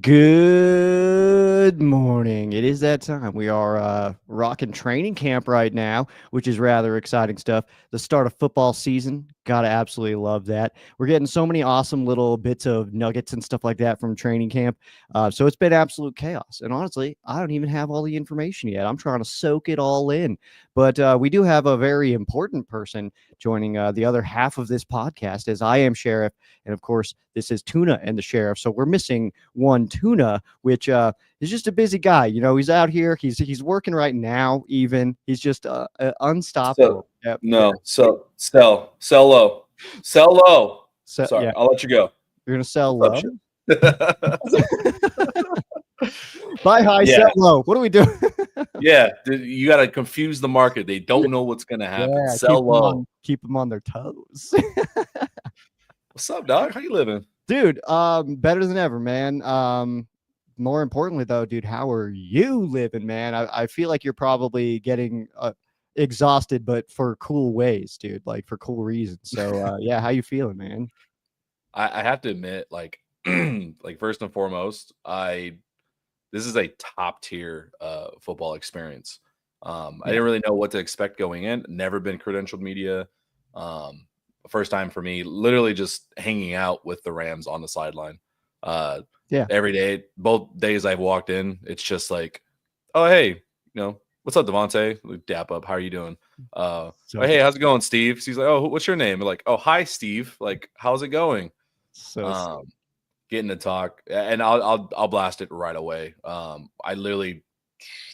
Good morning. It is that time. We are rocking training camp right now, which is rather exciting stuff. The start of football season. Gotta absolutely love that. We're getting so many awesome little bits of nuggets and stuff like that from training camp. So it's been absolute chaos. And honestly, I don't even have all the information yet. I'm trying to soak it all in. But we do have a very important person joining the other half of this podcast, as I am Sheriff. And of course, this is Tuna and the Sheriff. So we're missing one Tuna, which is just a busy guy. You know, he's out here. He's working right now. Even he's just unstoppable. So Yep. Yeah. no, sell low, sell low. So Sorry, yeah, I'll let you go. you're gonna sell What's up, low. shit? Buy high, Yeah, sell low. What are we doing? yeah. You got to confuse the market. They don't know what's gonna happen. Yeah, Sell low. keep them on their toes. What's up, dog? How you living? Dude, better than ever, man. More importantly though, dude, how are you living, man? I feel like you're probably getting exhausted, but for cool ways, dude, like for cool reasons. So yeah, how you feeling, man? I have to admit, like, like first and foremost, I this is a top tier football experience. I Yeah. didn't really know what to expect going in. Never been credentialed media. Um, First time for me, literally just hanging out with the Rams on the sideline. Uh, Yeah. every day, both days I've walked in, it's just like, oh hey, what's up, Devontae? Like, dap up. How are you doing? Oh So hey, good. how's it going, Steve? She's like, oh, what's your name? Like, oh hi, Steve. Like, how's it going? So sick. Um, Getting to talk, and I'll blast it right away. I literally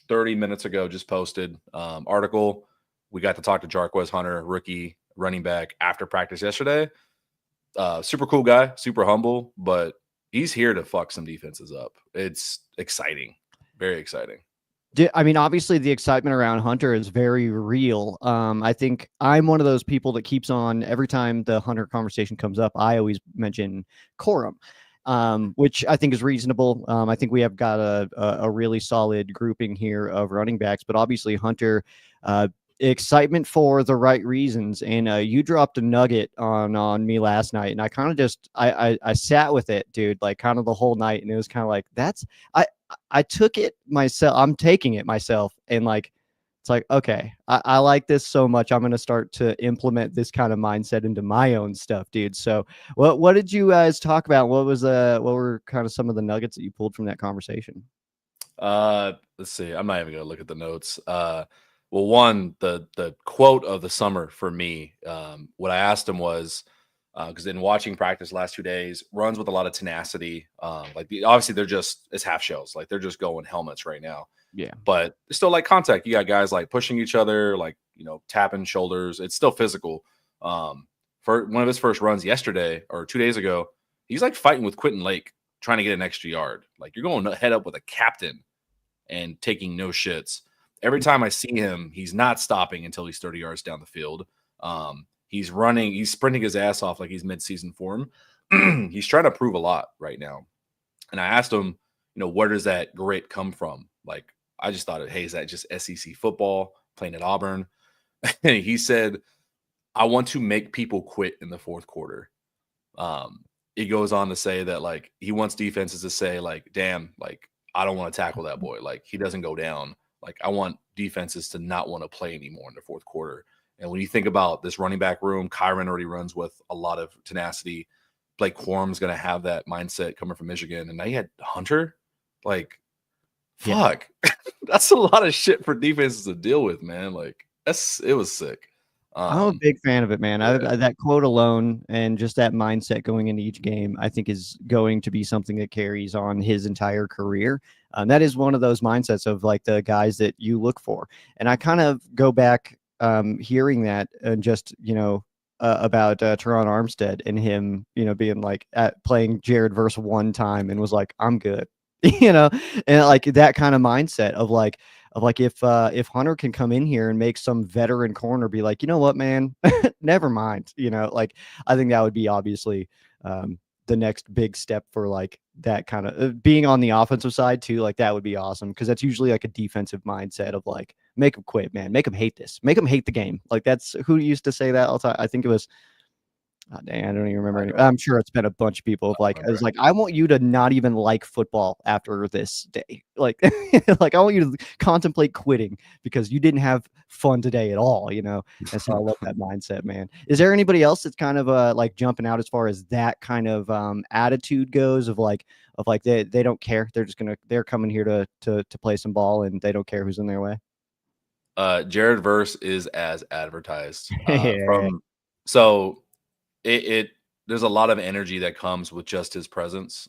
30 minutes ago just posted article. We got to talk to Jarquez Hunter, rookie running back, after practice yesterday. Super cool guy, super humble, but he's here to fuck some defenses up. It's exciting, very exciting. I mean, obviously, the excitement around Hunter is very real. I think I'm one of those people that keeps on every time the Hunter conversation comes up. I always mention Corum, which I think is reasonable. I think we have got a really solid grouping here of running backs, but obviously Hunter, uh, excitement for the right reasons. And you dropped a nugget on me last night, and I kind of just I sat with it, dude, like kind of the whole night, and it was kind of like I took it myself. I'm taking it myself, and like it's like, okay, I like this so much. I'm gonna start to implement this kind of mindset into my own stuff, dude. So what did you guys talk about? What were kind of some of the nuggets that you pulled from that conversation? Let's see. I'm not even gonna look at the notes. Well, one, the quote of the summer for me, what I asked him was, because in watching practice last 2 days, runs with a lot of tenacity. Obviously they're just it's half shells, like they're just going helmets right now, Yeah. but it's still like contact. You got guys like pushing each other, like tapping shoulders. It's still physical. For one of his first runs yesterday or 2 days ago, he's like fighting with Quentin Lake, trying to get an extra yard. Like, you're going head up with a captain and taking no shits. Every time I see him, he's not stopping until he's 30 yards down the field. He's running, he's sprinting his ass off like he's mid-season form. He's trying to prove a lot right now. And I asked him, where does that grit come from? Like, I just thought, hey, is that just SEC football playing at Auburn? And he said, I want to make people quit in the fourth quarter. He goes on to say that, like, he wants defenses to say, like, damn, like, I don't want to tackle that boy. Like, he doesn't go down. Like, I want defenses to not want to play anymore in the fourth quarter. And when you think about this running back room, Kyron already runs with a lot of tenacity. Blake Corum's going to have that mindset coming from Michigan. And now you had Hunter. Like, Yeah. fuck. That's a lot of shit for defenses to deal with, man. Like, it was sick. I'm a big fan of it, man. Yeah. That quote alone and just that mindset going into each game, I think is going to be something that carries on his entire career. That is one of those mindsets of like the guys that you look for. And I kind of go back hearing that and just, about Teron Armstead and him, being like at playing Jared verse one time and was like, I'm good, you know, and like that kind of mindset of like if Hunter can come in here and make some veteran corner be like, you know what, man, never mind. Like I think that would be obviously the next big step for like that kind of being on the offensive side too. Like that would be awesome because that's usually like a defensive mindset of like make them quit, man, make them hate this, make them hate the game. Like that's who used to say that all the time. I think it was Oh, dang, I don't even remember I any. don't, I'm sure it's been a bunch of people of I don't like, I remember was like, any. I want you to not even like football after this day. Like, like I want you to contemplate quitting because you didn't have fun today at all, you know? And so I love that mindset, man. Is there anybody else that's kind of like jumping out as far as that kind of attitude goes of like they don't care. They're coming here to play some ball and they don't care who's in their way. Jared Verse is as advertised. Yeah. From so it there's a lot of energy that comes with just his presence.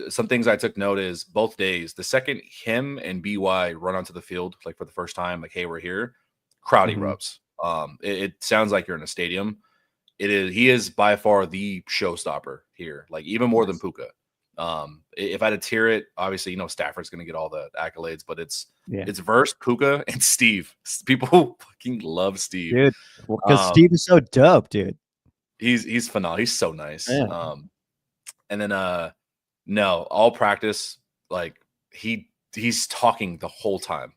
Some things I took note is both days. The second him and BY run onto the field, like for the first time, like, hey, we're here, crowd Mhm. erupts. It sounds like you're in a stadium. It is. He is by far the showstopper here, like even more than Nice. Puka. If I had to tier it, obviously, Stafford's going to get all the accolades, but Yeah. it's Verse, Puka, and Steve. People fucking love Steve. Dude. Well, because Um, Steve is so dope, dude. he's phenomenal. He's so nice. Yeah. And then no, all practice, like he's talking the whole time.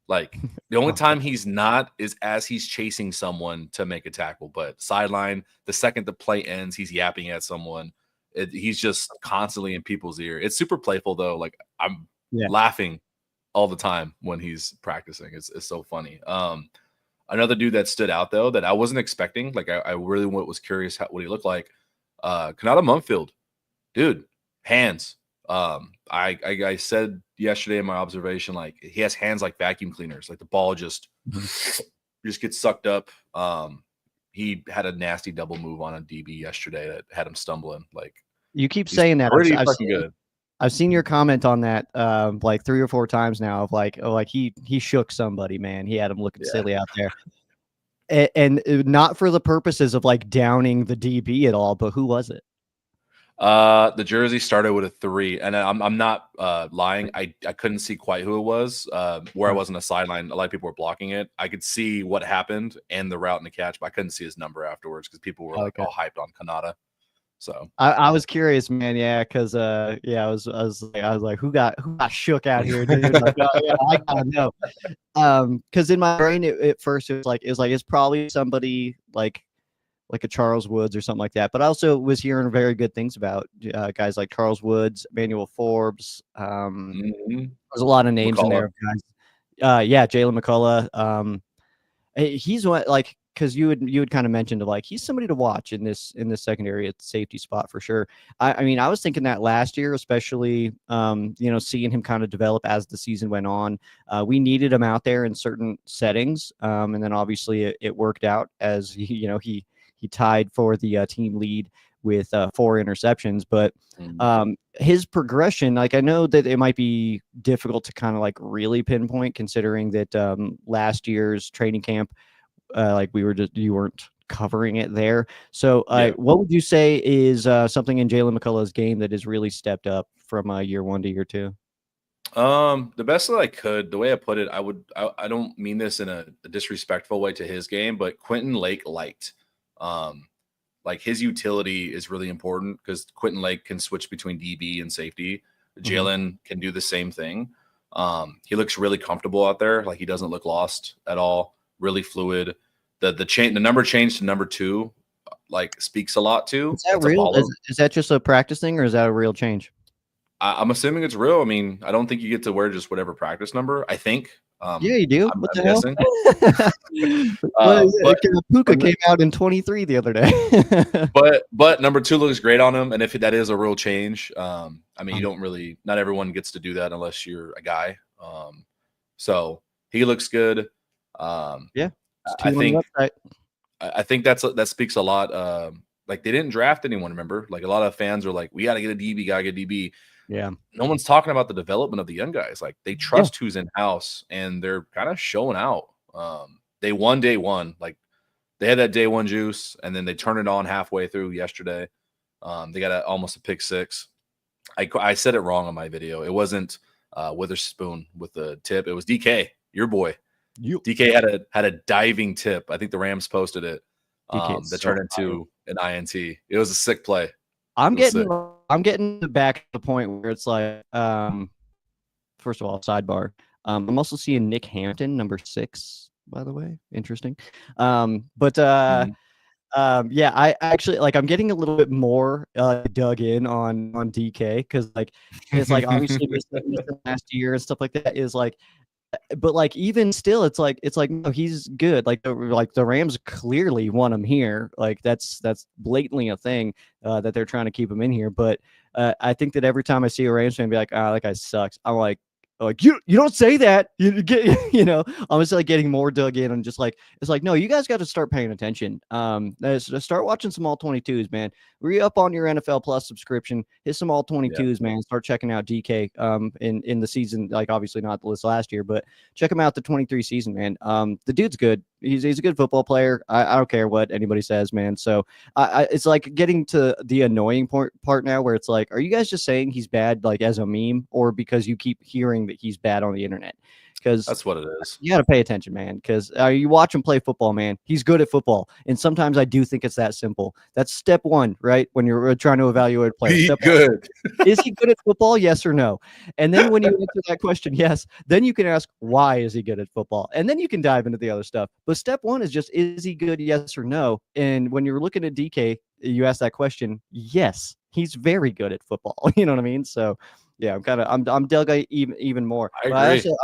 Like the only time he's not is as he's chasing someone to make a tackle. But sideline, the second the play ends, he's yapping at someone. He's just constantly in people's ear. It's super playful though. Like I'm Yeah. laughing all the time when he's practicing. It's so funny. Another dude that stood out though that I wasn't expecting. Like I really was curious what he looked like. Kanata Mumfield, dude, hands. I said yesterday in my observation, like he has hands like vacuum cleaners. Like the ball just Mhm. just gets sucked up. He had a nasty double move on a DB yesterday that had him stumbling. Like You keep he's saying that. pretty fucking good. I've seen your comment on that like 3 or 4 times now of like, oh, like he shook somebody, man. He had him looking Yeah. silly out there. And not for the purposes of like downing the DB at all, but who was it? The jersey started with a 3, and I'm not lying. I couldn't see quite who it was. Where I Huh. was on the sideline, a lot of people were blocking it. I could see what happened and the route and the catch, but I couldn't see his number afterwards because people were like Okay. all hyped on Kanata. So I was curious, man. Yeah, because yeah, I was like, who got shook out here, dude? Like, yeah, I gotta know. Because in my brain, at first it was like it's probably somebody like a Charles Woods or something like that. But I also was hearing very good things about guys like Charles Woods, Emmanuel Forbes. mhm. There's a lot of names in there McCullough. of guys. Yeah, Jalen McCullough. He's one like because you had kind of mentioned like he's somebody to watch in this secondary at the safety spot for sure. I mean, I was thinking that last year, especially seeing him kind of develop as the season went on. We needed him out there in certain settings, and then obviously it worked out as he tied for the team lead with 4 interceptions, but Mm, his progression, like I know that it might be difficult to kind of like really pinpoint considering that last year's training camp, like you weren't covering it there. So yeah. what would you say is something in Jalen McCullough's game that has really stepped up from year 1 to year 2? The best that I could, the way I put it, I don't mean this in a disrespectful way to his game, but Quentin Lake liked. Um, like his utility is really important because Quentin Lake can switch between DB and safety. Hmm. Jalen can do the same thing. He looks really comfortable out there. Like he doesn't look lost at all. Really fluid. The number change to number 2, like speaks a lot to. Is that That's real? Apollo. Is that just a practice thing or is that a real change? I'm assuming it's real. I mean, I don't think you get to wear just whatever practice number. I think. Yeah, you do. What I'm the hell? guessing. What is But it? Puka came out in 23 the other day. but number 2 looks great on him, and if that is a real change, I mean, you don't really. Not everyone gets to do that unless you're a guy. So he looks good. Yeah, it's I 2 on the think website. I think that speaks a lot. Like they didn't draft anyone. Remember, like a lot of fans are like, we got to get a DB, got to get a DB. Yeah. No one's talking about the development of the young guys. Like they Yeah. trust who's in house, and they're kind of showing out. They won day 1. Like they had that day 1 juice, and then they turned it on halfway through yesterday. They got almost a pick 6. I said it wrong on my video. It wasn't Witherspoon with the tip. It was DK, your boy. You DK had a diving tip. I think the Rams posted it. DK is That so turned fire. into an INT. It was a sick play. It I'm was sick. getting back to the point where it's like, first of all, sidebar. I'm also seeing Nick Hampton, number 6, by the way. Interesting. But Mhm. Yeah, I actually like I'm getting a little bit more dug in on DK because like it's like obviously missing last year and stuff like that is like but like even still it's like no, he's good. Like the Rams clearly want him here. Like that's blatantly a thing that they're trying to keep him in here. But I think that every time I see a Rams fan be like, ah, that guy sucks, I'm like you don't say that. You get I'm just like getting more dug in and just like it's like no, you guys got to start paying attention. Start watching some all 22s, man. Re up on your NFL Plus subscription. Hit some all Yeah, 22s, man. Start checking out DK in the season, like obviously not the list last year, but check him out the 23 season, man. The dude's good. He's a good football player. I don't care what anybody says, man. So it's like getting to the annoying part now where it's like, are you guys just saying he's bad like as a meme or because you keep hearing that he's bad on the internet? Because that's what it is. you got to pay attention, man, because you watch him play football, man. He's good at football. And sometimes I do think it's that simple. That's step one, right? When you're trying to evaluate a player. Be Step good. one, is he good at football? Yes or no? And then when you answer that question, yes, then you can ask, why is he good at football? And then you can dive into the other stuff. But step one is just, is he good? Yes or no? And when you're looking at DK, you ask that question, yes, he's very good at football. You know what I mean? So yeah, I'm dug even more. I But agree.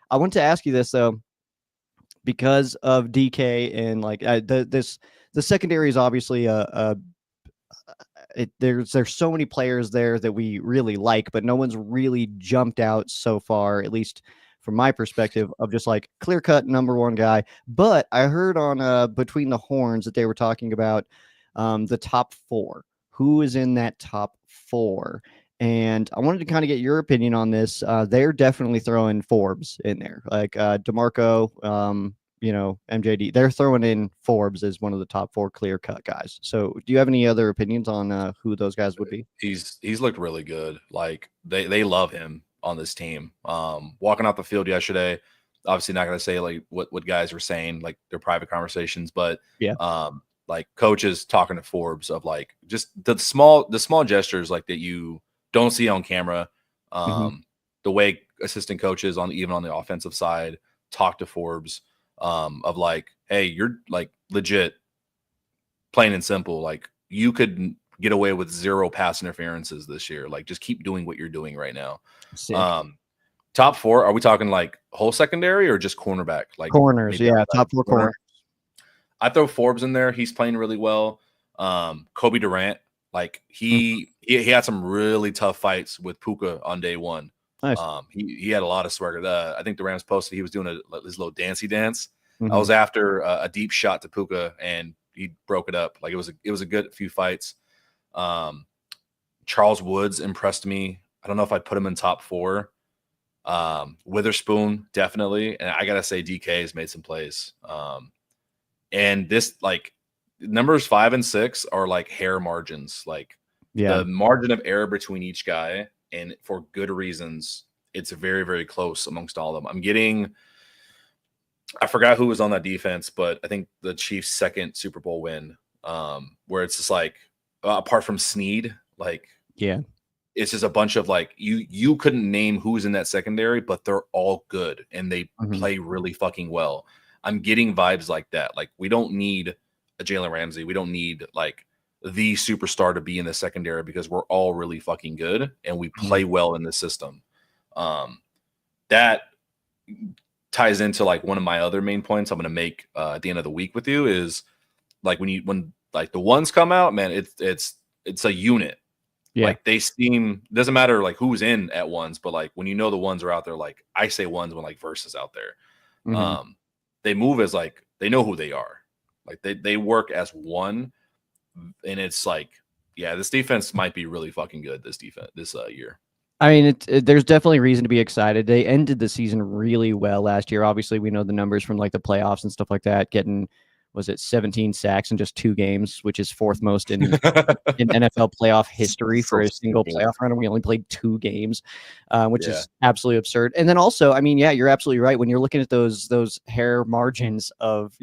I want to ask you this though, because of DK and like the secondary is obviously there's so many players there that we really like, but no one's really jumped out so far, at least from my perspective, of just like clear cut number one guy. But I heard on Between the Horns that they were talking about the top four. Who is in that top four? And I wanted to kind of get your opinion on this. They're definitely throwing Forbes in there, like DeMarco, MJD. They're throwing in Forbes as one of the top four clear cut guys. So, do you have any other opinions on who those guys would be? He's looked really good. Like they love him on this team. Walking out the field yesterday, obviously not going to say like what guys were saying, like their private conversations, but Yeah. like coaches talking to Forbes of like just the small gestures like that you don't see on camera. Mm-hmm. The way assistant coaches even on the offensive side talk to Forbes of like, hey, you're like legit, plain and simple. Like you could get away with 0 pass interferences this year. Like just keep doing what you're doing right now. Sick. Top four, are we talking like whole secondary or just cornerback? Like Corners, maybe yeah, outside top four corners. I throw Forbes in there. He's playing really well. Kobe Durant, like he had some really tough fights with Puka on day one. Nice. He had a lot of swagger. I think the Rams posted he was doing his little dancey dance. Mm-hmm. I was after a deep shot to Puka and he broke it up. Like it was a good few fights. Charles Woods impressed me. I don't know if I'd put him in top four. Witherspoon definitely, and I gotta say DK has made some plays. And this like numbers 5 and 6 are like hair margins. Like the margin of error between each guy, and for good reasons, it's very, very close amongst all of them. I forgot who was on that defense, but I think the Chiefs' second Super Bowl win, where it's just like, apart from Snead, like, yeah, it's just a bunch of like, you couldn't name who's in that secondary, but they're all good and they play really fucking well. I'm getting vibes like that. Like, we don't need a Jalen Ramsey. We don't need like the superstar to be in the secondary because we're all really fucking good and we play well in the system. That ties into like one of my other main points I'm going to make at the end of the week with you is like when like the ones come out, man, it's a unit. Yeah. Like they seem, doesn't matter like who's in at ones, but like when you know the ones are out there, like I say ones when like versus out there, they move as like they know who they are. Like they work as one, and it's like, yeah, this defense might be really fucking good this year. I mean, there's definitely reason to be excited. They ended the season really well last year. Obviously, we know the numbers from like the playoffs and stuff like that. Getting, was it 17 sacks in just 2 games, which is 4th most in NFL playoff history for a single playoff run. And we only played 2 games, which is absolutely absurd. And then also, I mean, yeah, you're absolutely right. When you're looking at those hair margins of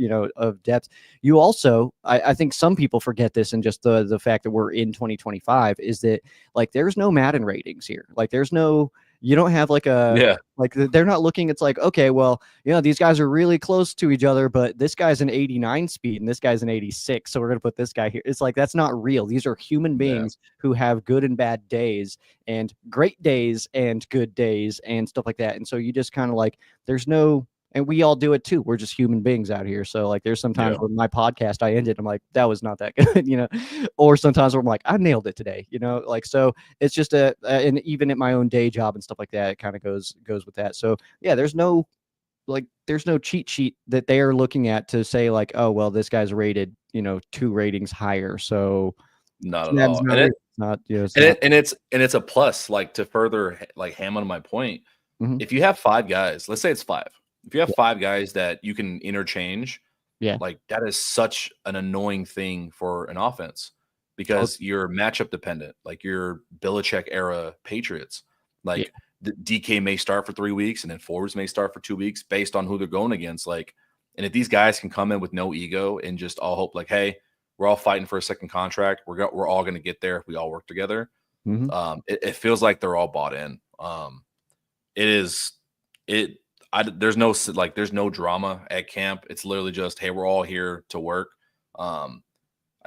depth, you also, I think some people forget this, and just the fact that we're in 2025 is that like there's no Madden ratings here. Like there's no, You don't have like a Yeah. like they're not looking. It's like, okay, well, these guys are really close to each other, but this guy's an 89 speed and this guy's an 86, so we're gonna put this guy here. It's like that's not real. These are human Yeah. beings who have good and bad days and great days and good days and stuff like that. And so you just kind of like there's no and we all do it too. We're just human beings out here. So like there's sometimes Yeah. when my podcast I ended, I'm like, that was not that good, or sometimes where I'm like, I nailed it today, like so it's just and even at my own day job and stuff like that, it kind of goes with that. So yeah, there's no cheat sheet that they are looking at to say like, oh well, this guy's rated, 2 ratings higher. So Not at that's all. not And real. it It's not, it's and not. it and it's a plus, like to further like hammer my point. Mhm. If you have 5 guys, let's say it's 5. If you have Yeah. 5 guys that you can interchange, Yeah. like that is such an annoying thing for an offense because you're matchup dependent. Like you're Belichick era Patriots. Yeah. Like the DK may start for 3 weeks and then forwards may start for 2 weeks based on who they're going against. Like, and if these guys can come in with no ego and just all hope, like, hey, we're all fighting for a second contract. We're all going to get there if we all work together. Mhm. It feels like they're all bought in. It is it. There's no drama at camp. It's literally just, hey, we're all here to work. I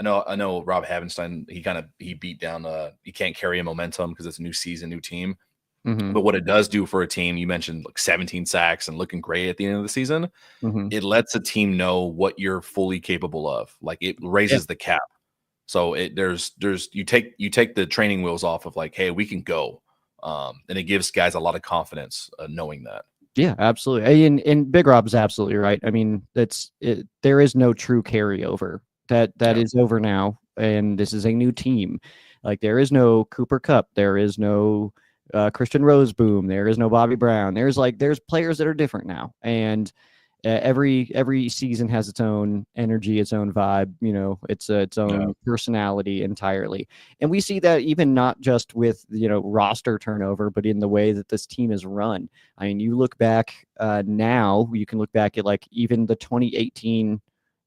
know Rob Havenstein, he beat down he can't carry a momentum because it's a new season, new team. Mhm. But what it does do for a team, you mentioned like 17 sacks and looking great at the end of the season. Mhm. It lets a team know what you're fully capable of. Like it raises the cap. So there's you take the training wheels off of like, hey, we can go. And it gives guys a lot of confidence knowing that. Yeah, absolutely. And Big Rob's absolutely right. I mean, there is no true carryover. That Yeah. is over now, and this is a new team. Like there is no Cooper Cup, there is no Christian Roseboom, there is no Bobby Brown. There's players that are different now, and every season has its own energy, its own vibe. Its own personality entirely. And we see that even not just with roster turnover, but in the way that this team is run. I mean, you look back now, you can look back at like even the 2018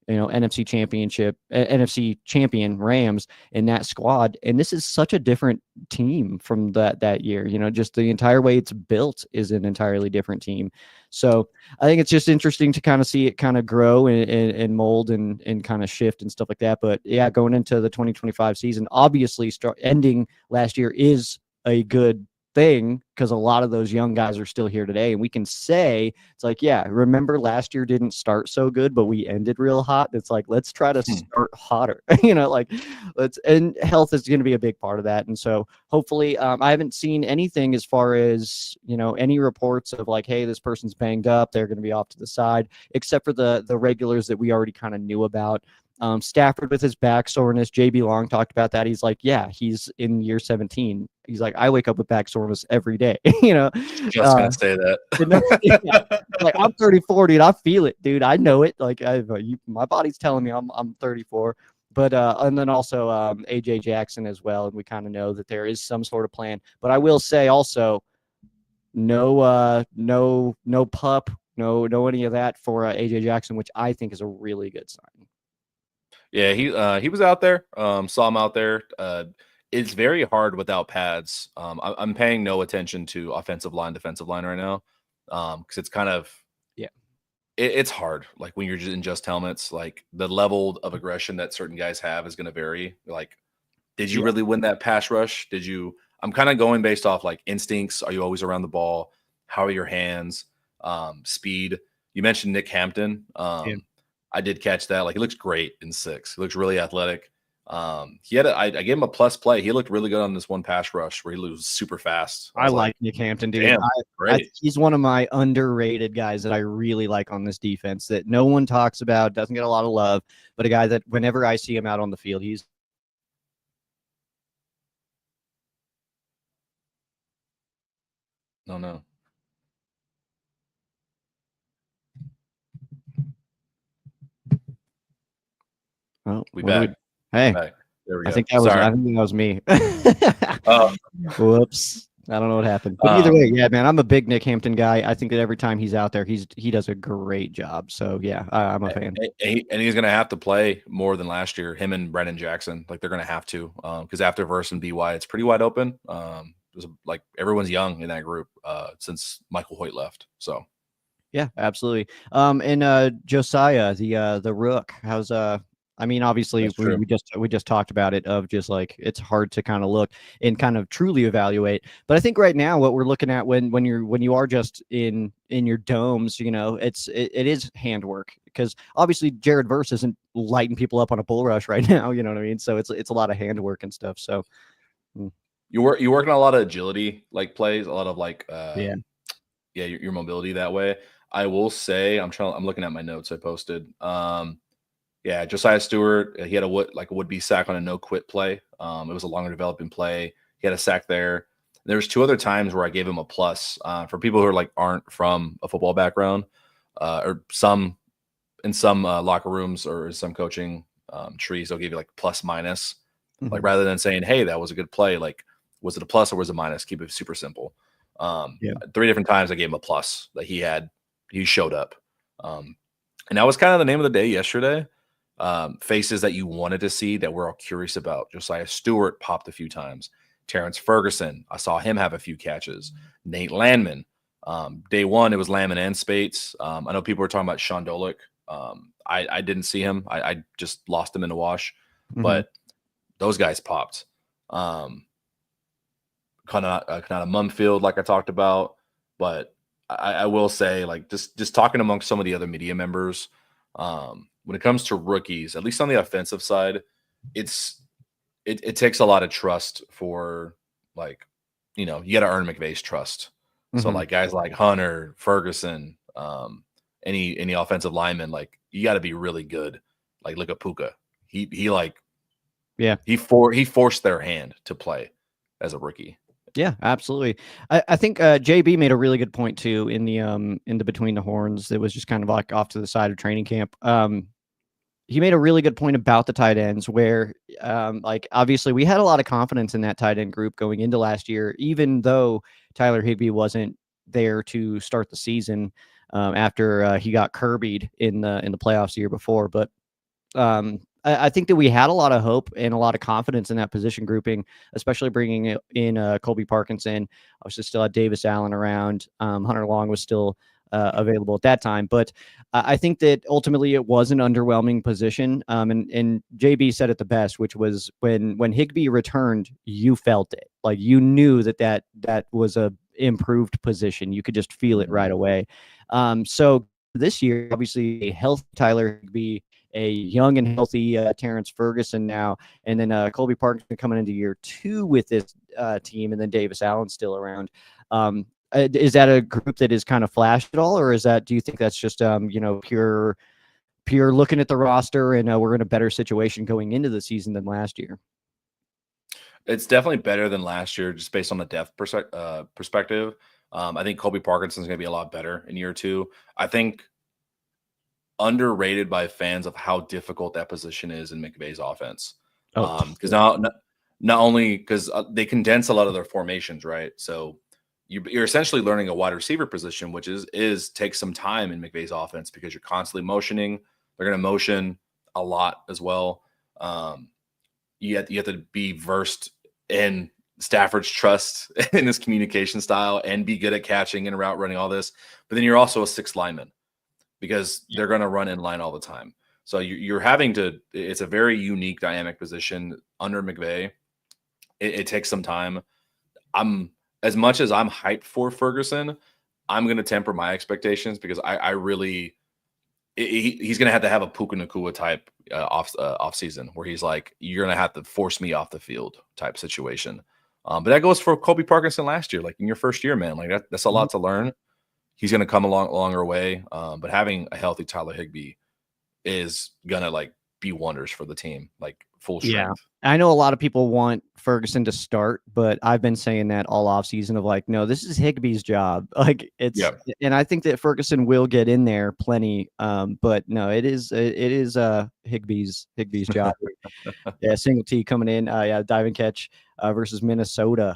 NFC championship, NFC champion Rams in that squad. And this is such a different team from that year. Just the entire way it's built is an entirely different team. So I think it's just interesting to kind of see it kind of grow and mold and kind of shift and stuff like that. But yeah, going into the 2025 season, obviously ending last year is a good thing because a lot of those young guys are still here today, and we can say it's like, yeah, remember last year didn't start so good, but we ended real hot. It's like, let's try to start hotter. And health is going to be a big part of that. And so hopefully, I haven't seen anything as far as any reports of like, hey, this person's banged up, they're going to be off to the side, except for the regulars that we already kind of knew about. Stafford with his back soreness, JB Long talked about that. He's like, yeah, he's in year 17. He's like, I wake up with back soreness every day. Just gonna say that. Like I'm 34, dude. I feel it, dude. I know it. Like my body's telling me I'm 34. But and then also AJ Jackson as well, and we kind of know that there is some sort of plan. But I will say also, no pup, no any of that for AJ Jackson, which I think is a really good sign. Yeah, he was out there. Saw him out there. It's very hard without pads. I'm paying no attention to offensive line, defensive line right now, because it's kind of it's hard. Like when you're just in just helmets, like the level of aggression that certain guys have is going to vary. Like, did you really win that pass rush? Did you? I'm kind of going based off like instincts. Are you always around the ball? How are your hands? Speed. You mentioned Nick Hampton. I did catch that. Like he looks great in 6. He looks really athletic. I gave him a plus play. He looked really good on this one pass rush where he was super fast. I like Nick Hampton, dude. Damn, great. He's one of my underrated guys that I really like on this defense that no one talks about, doesn't get a lot of love, but a guy that whenever I see him out on the field, he's No. Oh, We back. Hey, Back. There we go. I think that was me. Whoops. I don't know what happened. But either way, yeah, man, I'm a big Nick Hampton guy. I think that every time he's out there, he does a great job. So yeah, I'm a fan. And he's going to have to play more than last year. Him and Brennan Jackson, like they're going to have to, because after Verse and BY, it's pretty wide open. like everyone's young in that group since Michael Hoyt left. So Yeah, absolutely. And Josiah, the Rook, how's I mean, obviously that's true. we just talked about it of just like it's hard to kind of look and kind of truly evaluate. But I think right now what we're looking at when you are just in your domes, you know, it is handwork because obviously Jared Verse isn't lighting people up on a bull rush right now, you know what I mean? So it's a lot of handwork and stuff. So mm, You're working on a lot of agility like plays, a lot of like yeah. yeah, your mobility that way. I will say I'm looking at my notes I posted. Yeah, Josiah Stewart, he had a would be sack on a no quit play. It was a longer developing play. He had a sack there. There's two other times where I gave him a plus for people who are like aren't from a football background, or some in some locker rooms or in some coaching trees, they'll give you like plus minus, like Mhm. rather than saying, "Hey, that was a good play." Like, was it a plus or was it a minus? Keep it super simple. Yeah. Three different times I gave him a plus that he showed up, and that was kind of the name of the day yesterday. Faces that you wanted to see that we're all curious about. Josiah Stewart popped a few times. Terrence Ferguson, I saw him have a few catches. Nate Landman. Day one, it was Landman and Spates. I know people were talking about Sean Dolick. I didn't see him. I just lost him in the wash. Mhm. But those guys popped. Kind of Mumfield, like I talked about. But I will say, like just talking amongst some of the other media members, when it comes to rookies, at least on the offensive side, it takes a lot of trust for like, you know, you got to earn McVay's trust. So Mhm. like guys like Hunter, Ferguson, any offensive lineman, like you got to be really good. Like look at Puka. He like Yeah. he forced their hand to play as a rookie. Yeah, absolutely. I think JB made a really good point too in the between the horns that was just kind of like off to the side of training camp. He made a really good point about the tight ends where like obviously we had a lot of confidence in that tight end group going into last year, even though Tyler Higbee wasn't there to start the season after he got Kirby'd in the playoffs the year before. But I think that we had a lot of hope and a lot of confidence in that position grouping, especially bringing in Colby Parkinson. Obviously, still had Davis Allen around. Hunter Long was still available at that time, but I think that ultimately it was an underwhelming position. And JB said it the best, which was when Higbee returned, you felt it, like you knew that was a improved position. You could just feel it right Mhm. away. So this year, obviously, a healthy Tyler Higbee, a young and healthy Terrence Ferguson now, and then Colby Parkinson coming into year two with this team, and then Davis Allen still around. Is that a group that is kind of flashed at all, or is that? Do you think that's just pure looking at the roster and we're in a better situation going into the season than last year? It's definitely better than last year, just based on the depth perspective. I think Colby Parkinson's going to be a lot better in year two. I think underrated by fans of how difficult that position is in McVay's offense. Oh, Because not only because they condense a lot of their formations, right? So you're essentially learning a wide receiver position, which is takes some time in McVay's offense because you're constantly motioning. They're going to motion a lot as well. Um, you have to be versed in Stafford's trust in his communication style and be good at catching and route running, all this. But then you're also a sixth lineman because they're going to run in line all the time. So you're having to. It's a very unique dynamic position under McVay. It takes some time. I'm as much as I'm hyped for Ferguson, I'm going to temper my expectations because I really he's going to have a Puka Nakua type off season where he's like, you're going to have to force me off the field type situation. But that goes for Colby Parkinson last year. Like in your first year, man, like that's a mhm. lot to learn. He's going to come along longer way. But having a healthy Tyler Higbee is going to like be wonders for the team, like full Yeah. strength. I know a lot of people want Ferguson to start, but I've been saying that all off season of like, no, this is Higbee's job. Like it's, Yeah. and I think that Ferguson will get in there plenty. But no, it is Higbee's job. Yeah, single T coming in. Yeah, diving catch versus Minnesota.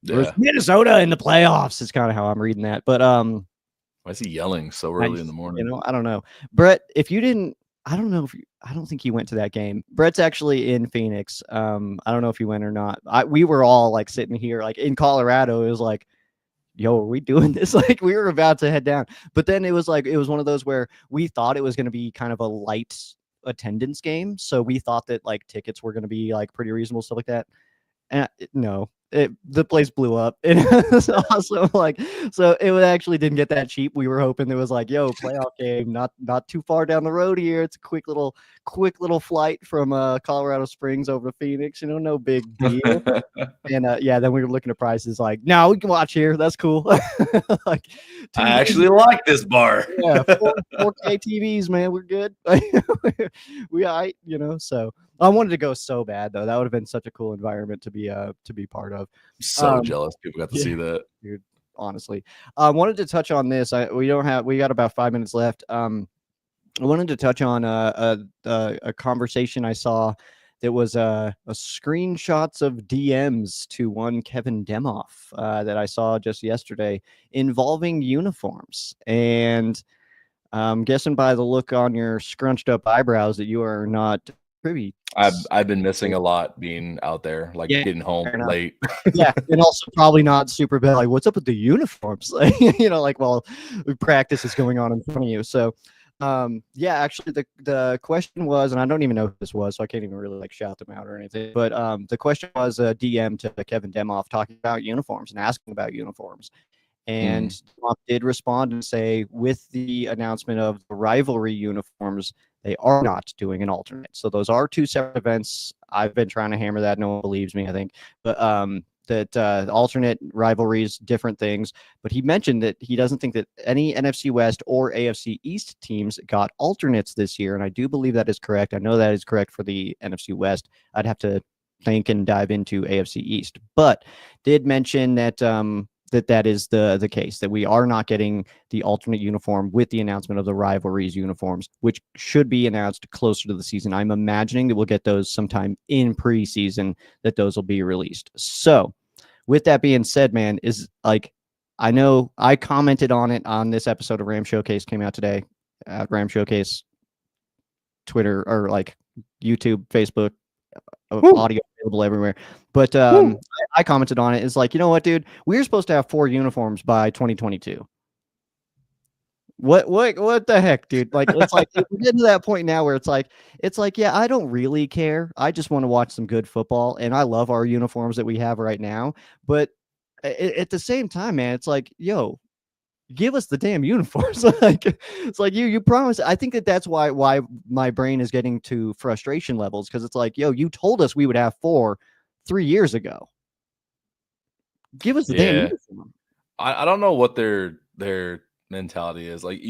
Versus Yeah. Minnesota in the playoffs is kind of how I'm reading that. But Why is he yelling so I early in the just, morning? I don't know. Brett, if you didn't I don't know if I don't think he went to that game. Brett's actually in Phoenix. I don't know if he went or not. We were all like sitting here, like in Colorado. It was like, yo, are we doing this? Like we were about to head down, but then it was one of those where we thought it was going to be kind of a light attendance game, so we thought that like tickets were going to be like pretty reasonable, stuff like that. And no, the place blew up. And it was awesome. Like, so it actually didn't get that cheap. We were hoping it was like, yo, playoff game, not too far down the road here. It's a quick little flight from Colorado Springs over to Phoenix. No big deal. And yeah, then we were looking at prices. Like, no, we can watch here. That's cool. Like, I actually like this bar. Yeah, 4K TVs, man. We're good. We so I wanted to go so bad though. That would have been such a cool environment to be part of. So jealous people got to see that. Dude, honestly. I wanted to touch on this. We got about 5 minutes left. I wanted to touch on a conversation I saw that was a screenshots of DMs to one Kevin Demoff that I saw just yesterday involving uniforms. And I'm guessing by the look on your scrunched up eyebrows that you are not privy. I've been missing a lot being out there, like getting home late. Yeah, and also probably not super bad. Like, what's up with the uniforms? Like while practice is going on in front of you. So yeah, actually the question was, and I don't even know who this was, so I can't even really like shout them out or anything, but the question was a DM to Kevin Demoff talking about uniforms and asking about uniforms. And Demoff did respond and say, with the announcement of the rivalry uniforms, they are not doing an alternate. So those are two separate events. I've been trying to hammer that. No one believes me, I think. But that alternate rivalries, different things. But he mentioned that he doesn't think that any NFC West or AFC East teams got alternates this year. And I do believe that is correct. I know that is correct for the NFC West. I'd have to think and dive into AFC East. But did mention that that is the case, that we are not getting the alternate uniform with the announcement of the rivalries uniforms, which should be announced closer to the season. I'm imagining that we'll get those sometime in preseason, that those will be released. So with that being said, man, is like, I know I commented on it on this episode of Ram Showcase, came out today at Ram Showcase, Twitter, or like YouTube, Facebook, audio available everywhere. But I commented on it. It's like, you know what, dude? We're supposed to have 4 uniforms by 2022. What the heck, dude? Like, it's like we're getting to that point now where it's like, yeah, I don't really care. I just want to watch some good football, and I love our uniforms that we have right now. But at the same time, man, it's like, yo, give us the damn uniforms. Like, it's like you promised. I think that's why my brain is getting to frustration levels, because it's like, yo, you told us we would have 4 3 years ago. Give us the damn uniform. I don't know what their mentality is. Like,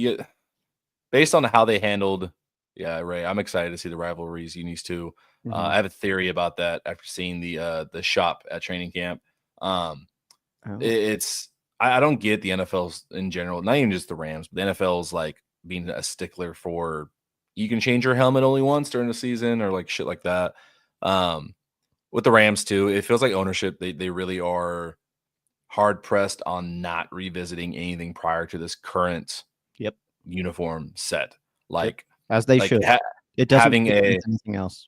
based on how they handled, Ray, I'm excited to see the rivalries unis too. I have a theory about that after seeing the shop at training camp. It's I don't get the NFL's in general, not even just the Rams, but the NFL's like being a stickler for, you can change your helmet only once during the season or like shit like that. With the Rams too, it feels like ownership, they really are hard pressed on not revisiting anything prior to this current uniform set. Like, as they should. It doesn't having anything else.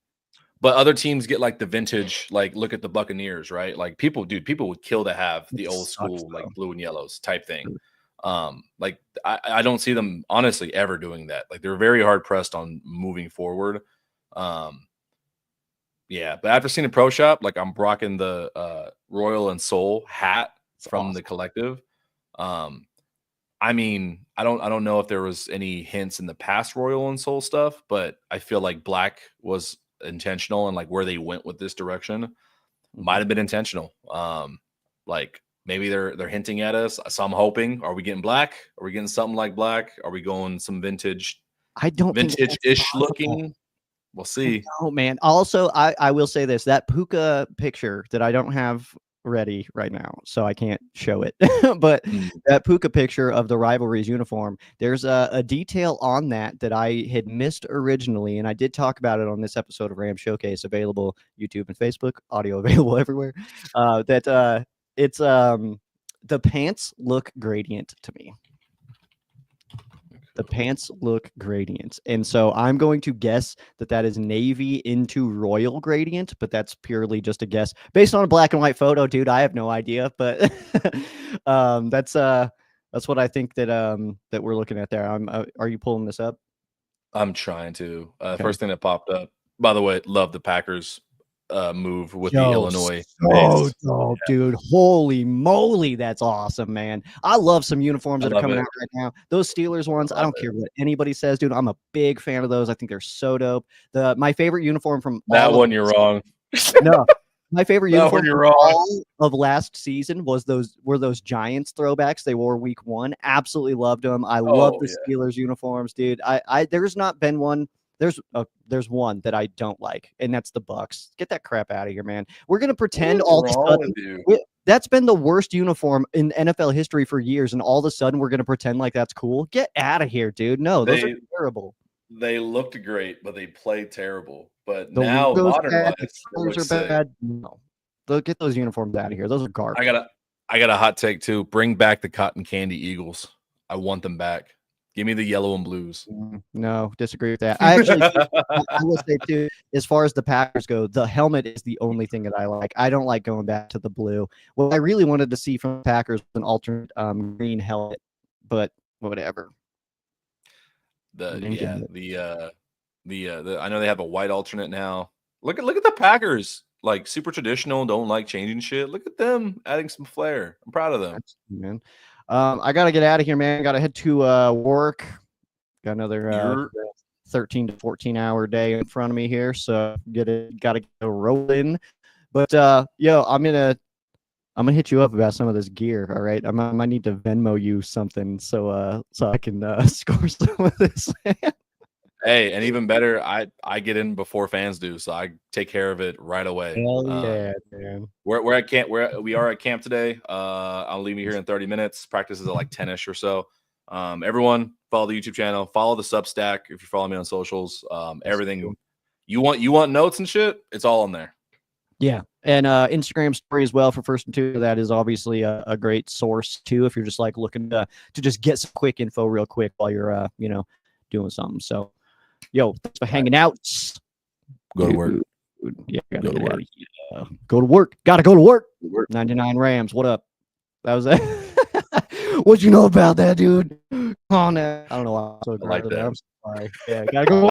But other teams get like the vintage, like look at the Buccaneers, right? Like people would kill to have the old school, like blue and yellows type thing. Like I don't see them honestly ever doing that. Like they're very hard pressed on moving forward. Yeah, but after seeing the pro shop, like I'm rocking the Royal and Soul hat from the collective. I mean, I don't know if there was any hints in the past Royal and Soul stuff, but I feel like black was intentional, and like where they went with this direction might have been intentional. Like maybe they're hinting at us. So I'm hoping, are we getting black? Are we getting something like black? Are we going some vintage? I don't vintage-ish looking. We'll see. Oh man. Also, I will say this, that Puka picture that I don't have ready right now, so I can't show it. But that Puka picture of the rivalries uniform, there's a detail on that I had missed originally, and I did talk about it on this episode of Ram Showcase, available YouTube and Facebook, audio available everywhere. It's the pants look gradient to me. The pants look gradient. And so I'm going to guess that that is navy into royal gradient, but that's purely just a guess based on a black and white photo, dude. I have no idea, but that's what I think that we're looking at there. Are you pulling this up? I'm trying to. Okay. First thing that popped up. By the way, love the Packers move with the Yo, Illinois. so base. dope, dude. Holy moly, that's awesome, man. I love some uniforms I that are love coming it. out right now. Those Steelers ones, I love don't it. care what anybody says, dude. I'm a big fan of those. I think they're so dope. My favorite uniform from That all one, of you're wrong. no, my favorite That uniform one, you're from wrong. all of last season were those Giants throwbacks they wore week 1. Absolutely loved them. I love the yeah. Steelers uniforms, dude. There's not been one. There's one that I don't like, and that's the Bucks. Get that crap out of here, man. We're gonna pretend all of a sudden that's been the worst uniform in NFL history for years, and all of a sudden we're gonna pretend like that's cool. Get out of here, dude. No, those are terrible. They looked great, but they played terrible. But The now, logos modern bad, the wise, colors are bad. No, get those uniforms out of here. Those are garbage. I got a hot take too. Bring back the cotton candy Eagles. I want them back. Give me the yellow and blues. No, disagree with that. I actually, I will say too, as far as the Packers go, the helmet is the only thing that I like. I don't like going back to the blue. What I really wanted to see from the Packers was an alternate green helmet, but whatever. I know they have a white alternate now. Look at the Packers. Like super traditional, don't like changing shit. Look at them adding some flair. I'm proud of them. Man. I gotta get out of here, man. Gotta head to work. Got another 13 to 14 hour day in front of me here, so gotta go rolling. But yo, I'm gonna hit you up about some of this gear. All right, I might need to Venmo you something so I can score some of this. Hey, and even better, I get in before fans do, so I take care of it right away. Hell yeah, man. We're at camp. We are at camp today. I'll leave you here in 30 minutes. Practice is at like 10ish or so. Everyone follow the YouTube channel, follow the Substack if you follow me on socials. Everything you want notes and shit, it's all on there. Yeah, and Instagram story as well for First and Two. That is obviously a great source too if you're just like looking to just get some quick info real quick while you're doing something. So, yo, thanks for hanging out. Go to work. Yeah, go to work. Go to work. Gotta go to work. 99 Rams. What up? That was it. What you know about that, dude? Come on now. I don't know why I'm so I like that. I'm sorry. Yeah, gotta go.